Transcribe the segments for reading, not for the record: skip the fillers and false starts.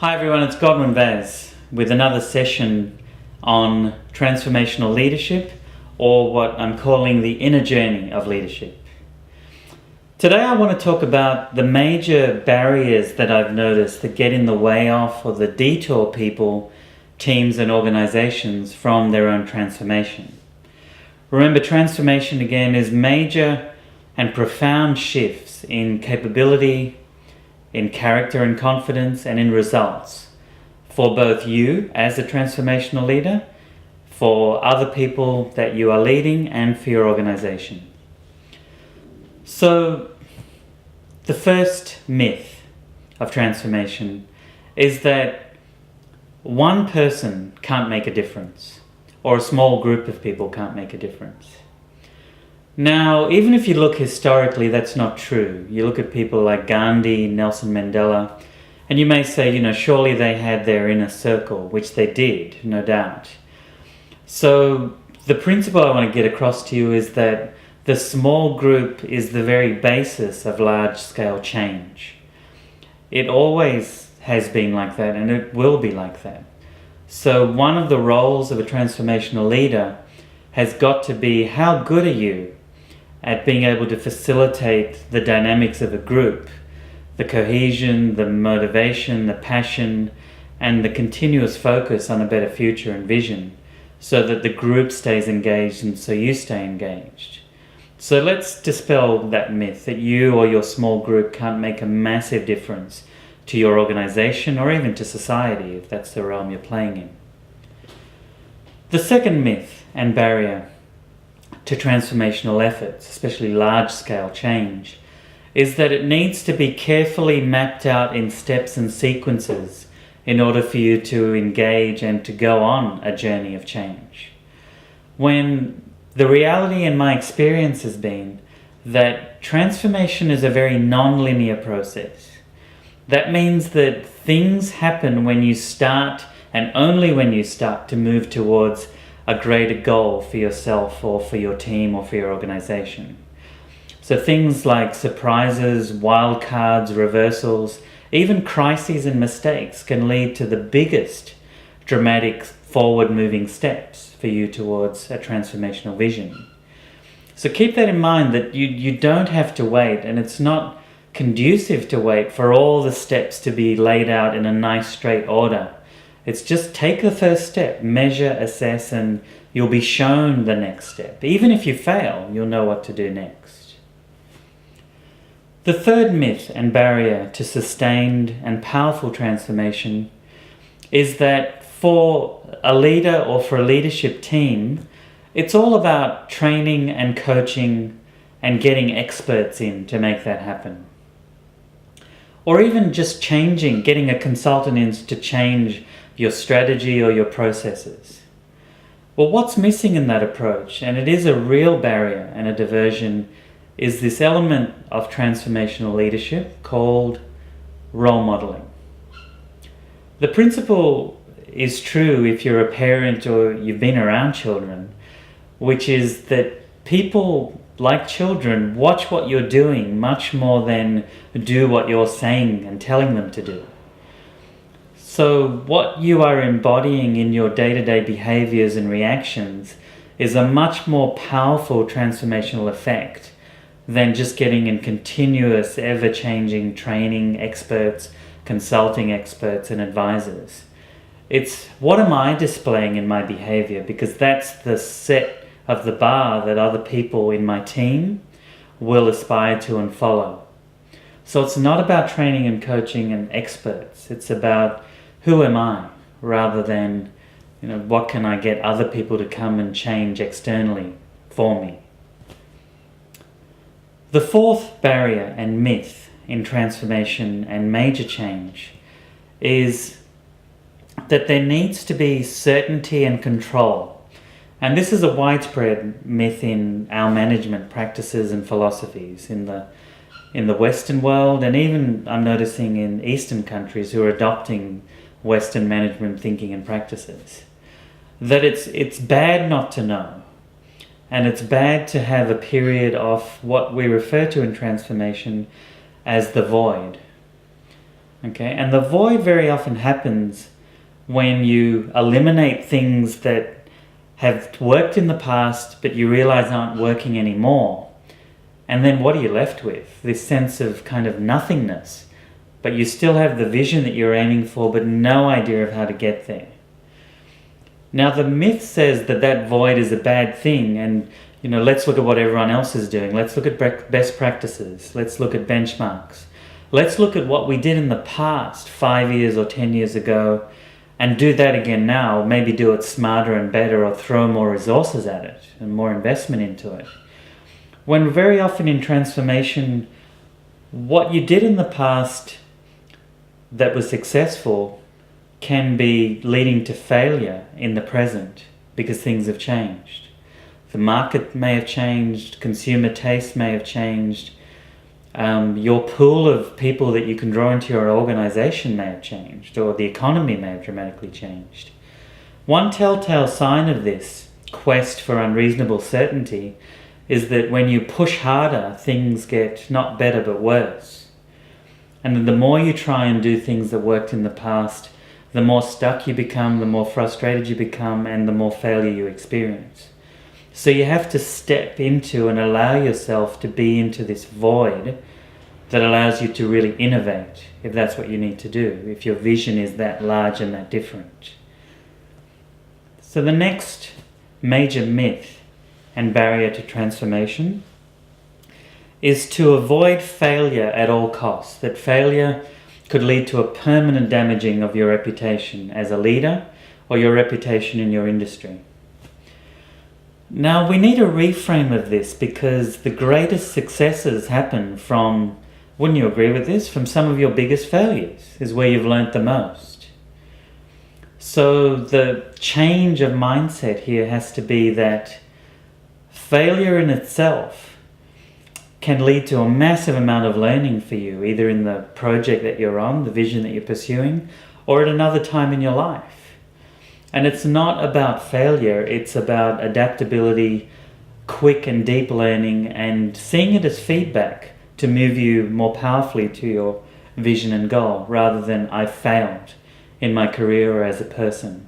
Hi everyone, it's Godwin Vaz with another session on transformational leadership, or what I'm calling the inner journey of leadership. Today I want to talk about the major barriers that I've noticed that get in the way of or that detour people, teams and organizations from their own transformation. Remember, transformation again is major and profound shifts in capability, in character and confidence, and in results for both you as a transformational leader, for other people that you are leading, and for your organization. So the first myth of transformation is that one person can't make a difference, or a small group of people can't make a difference. Now, even if you look historically, that's not true. You look at people like Gandhi, Nelson Mandela, and you may say, surely they had their inner circle, which they did, no doubt. So the principle I want to get across to you is that the small group is the very basis of large-scale change. It always has been like that, and it will be like that. So one of the roles of a transformational leader has got to be, how good are you at being able to facilitate the dynamics of a group, the cohesion, the motivation, the passion, and the continuous focus on a better future and vision, so that the group stays engaged and so you stay engaged. So let's dispel that myth that you or your small group can't make a massive difference to your organization or even to society, if that's the realm you're playing in. The second myth and barrier to transformational efforts, especially large-scale change, is that it needs to be carefully mapped out in steps and sequences in order for you to engage and to go on a journey of change. When the reality in my experience has been that transformation is a very non-linear process. That means that things happen when you start, and only when you start, to move towards a greater goal for yourself or for your team or for your organization. So things like surprises, wildcards, reversals, even crises and mistakes can lead to the biggest dramatic forward-moving steps for you towards a transformational vision. So keep that in mind, that you don't have to wait, and it's not conducive to wait for all the steps to be laid out in a nice straight order. It's just take the first step, measure, assess, and you'll be shown the next step. Even if you fail, you'll know what to do next. The third myth and barrier to sustained and powerful transformation is that for a leader or for a leadership team, it's all about training and coaching and getting experts in to make that happen. Or even just getting a consultant in to change your strategy or your processes. Well, what's missing in that approach, and it is a real barrier and a diversion, is this element of transformational leadership called role modeling. The principle is true if you're a parent or you've been around children, which is that people, like children, watch what you're doing much more than do what you're saying and telling them to do. So what you are embodying in your day-to-day behaviors and reactions is a much more powerful transformational effect than just getting in continuous, ever-changing training experts, consulting experts and advisors. It's what am I displaying in my behavior, because that's the set of the bar that other people in my team will aspire to and follow. So it's not about training and coaching and experts. It's about who am I, rather than what can I get other people to come and change externally for me. The fourth barrier and myth in transformation and major change is that there needs to be certainty and control. And this is a widespread myth in our management practices and philosophies in the Western world, and even I'm noticing in Eastern countries who are adopting Western management thinking and practices. That it's bad not to know, and it's bad to have a period of what we refer to in transformation as the void. Okay, and the void very often happens when you eliminate things that have worked in the past but you realize aren't working anymore. And then what are you left with? This sense of kind of nothingness. But you still have the vision that you're aiming for, but no idea of how to get there. Now the myth says that that void is a bad thing, and let's look at what everyone else is doing. Let's look at best practices. Let's look at benchmarks. Let's look at what we did in the past 5 years or 10 years ago and do that again now. Maybe do it smarter and better, or throw more resources at it and more investment into it. When very often in transformation, what you did in the past that was successful can be leading to failure in the present because things have changed. The market may have changed, consumer taste may have changed, your pool of people that you can draw into your organization may have changed, or the economy may have dramatically changed. One telltale sign of this quest for unreasonable certainty is that when you push harder, things get not better but worse. And the more you try and do things that worked in the past, the more stuck you become, the more frustrated you become, and the more failure you experience. So you have to step into and allow yourself to be into this void that allows you to really innovate, if that's what you need to do, if your vision is that large and that different. So the next major myth and barrier to transformation is to avoid failure at all costs. That failure could lead to a permanent damaging of your reputation as a leader or your reputation in your industry. Now we need a reframe of this, because the greatest successes happen from, wouldn't you agree with this, from some of your biggest failures is where you've learnt the most. So the change of mindset here has to be that failure in itself can lead to a massive amount of learning for you, either in the project that you're on, the vision that you're pursuing, or at another time in your life. And it's not about failure, it's about adaptability, quick and deep learning, and seeing it as feedback to move you more powerfully to your vision and goal, rather than I failed in my career or as a person.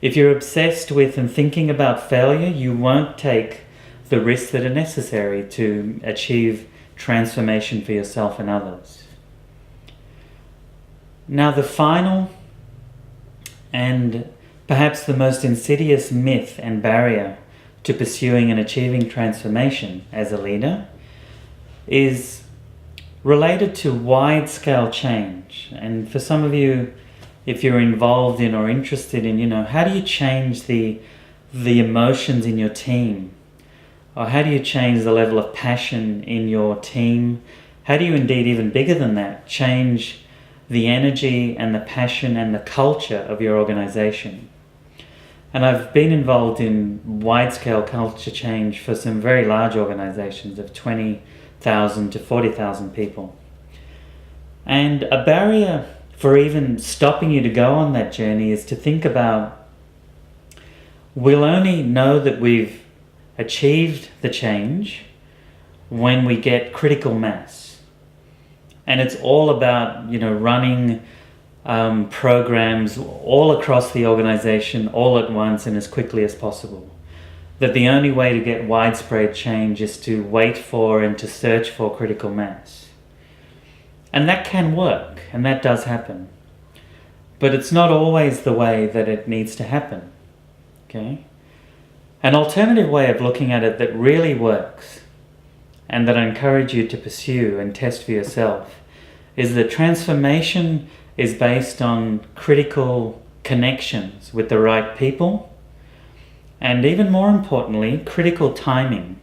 If you're obsessed with and thinking about failure, you won't take the risks that are necessary to achieve transformation for yourself and others. Now the final and perhaps the most insidious myth and barrier to pursuing and achieving transformation as a leader is related to wide-scale change. And for some of you, if you're involved in or interested in, how do you change the emotions in your team? Or how do you change the level of passion in your team? How do you, indeed, even bigger than that, change the energy and the passion and the culture of your organization? And I've been involved in wide-scale culture change for some very large organizations of 20,000 to 40,000 people. And a barrier for even stopping you to go on that journey is to think about, we'll only know that we've achieved the change when we get critical mass. And it's all about, running programs all across the organization all at once and as quickly as possible. That the only way to get widespread change is to wait for and to search for critical mass. And that can work, and that does happen. But it's not always the way that it needs to happen. Okay? An alternative way of looking at it that really works, and that I encourage you to pursue and test for yourself, is that transformation is based on critical connections with the right people, and even more importantly, critical timing.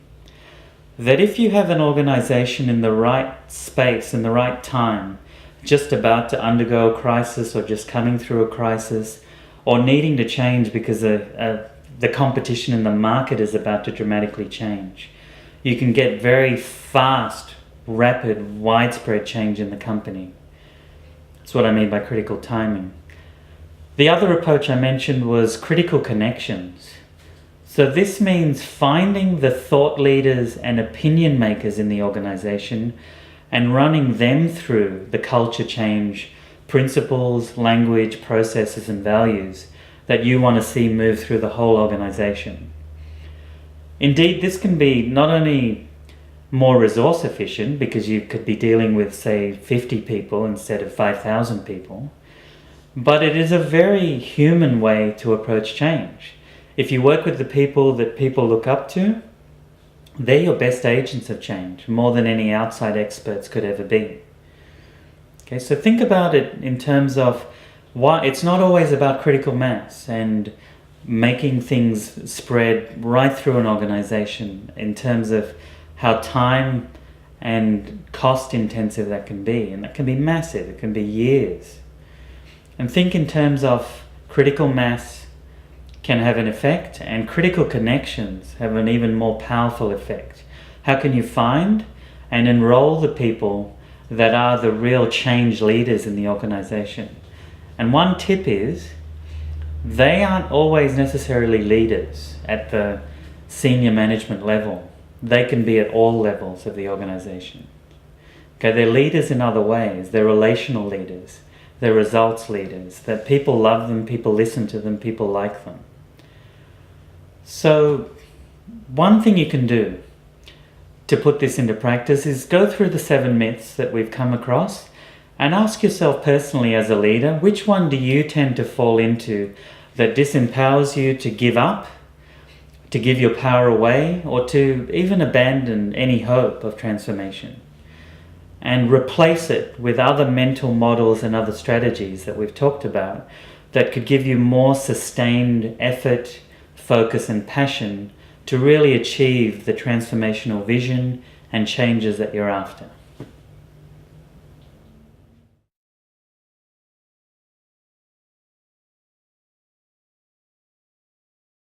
That if you have an organization in the right space, in the right time, just about to undergo a crisis or just coming through a crisis, or needing to change because the competition in the market is about to dramatically change, you can get very fast, rapid, widespread change in the company. That's what I mean by critical timing. The other approach I mentioned was critical connections. So this means finding the thought leaders and opinion makers in the organization and running them through the culture change principles, language, processes, and values that you want to see move through the whole organization. Indeed, this can be not only more resource efficient because you could be dealing with, say, 50 people instead of 5,000 people, but it is a very human way to approach change. If you work with the people that people look up to, they're your best agents of change, more than any outside experts could ever be. Okay, so think about it in terms of why it's not always about critical mass and making things spread right through an organization in terms of how time and cost intensive that can be. And that can be massive, it can be years. And think in terms of critical mass can have an effect, and critical connections have an even more powerful effect. How can you find and enroll the people that are the real change leaders in the organization? And one tip is, they aren't always necessarily leaders at the senior management level. They can be at all levels of the organization. Okay, they're leaders in other ways. They're relational leaders. They're results leaders. That people love them, people listen to them, people like them. So one thing you can do to put this into practice is go through the 7 myths that we've come across and ask yourself personally as a leader, which one do you tend to fall into that disempowers you to give up, to give your power away, or to even abandon any hope of transformation, and replace it with other mental models and other strategies that we've talked about that could give you more sustained effort, focus and passion to really achieve the transformational vision and changes that you're after.